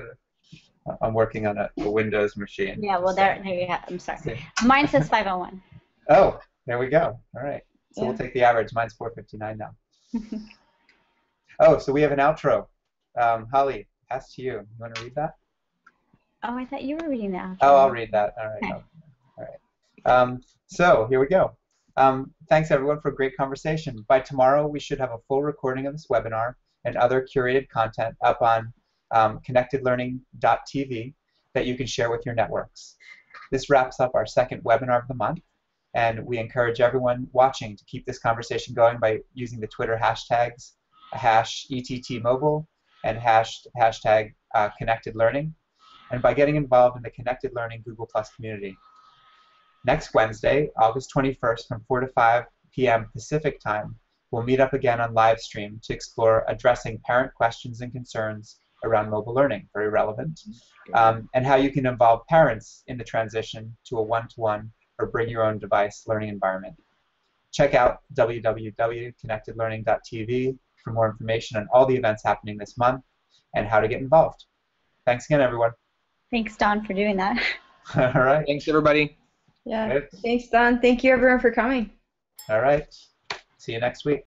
I'm working on a Windows machine. Yeah, well there you have. I'm sorry. Mine says 5:01. Oh, there we go. All right. So Yeah. we'll take the average. Mine's 4:59 now. Oh, so we have an outro. Holly, pass to you. You want to read that? Oh, I thought you were reading that. Oh, I'll read that. All right. Okay. All right. So here we go. Thanks everyone for a great conversation. By tomorrow, we should have a full recording of this webinar and other curated content up on connectedlearning.tv that you can share with your networks. This wraps up our second webinar of the month, and we encourage everyone watching to keep this conversation going by using the Twitter hashtags #ETTMobile and hashtag #ConnectedLearning, and by getting involved in the Connected Learning Google Plus community. Next Wednesday, August 21st from 4 to 5 p.m. Pacific Time, we'll meet up again on live stream to explore addressing parent questions and concerns around mobile learning, very relevant, and how you can involve parents in the transition to a one-to-one or bring your own device learning environment. Check out www.connectedlearning.tv for more information on all the events happening this month, and how to get involved. Thanks again, everyone. Thanks, Don, for doing that. All right. Thanks, everybody. Yeah. Good. Thanks, Don. Thank you, everyone, for coming. All right. See you next week.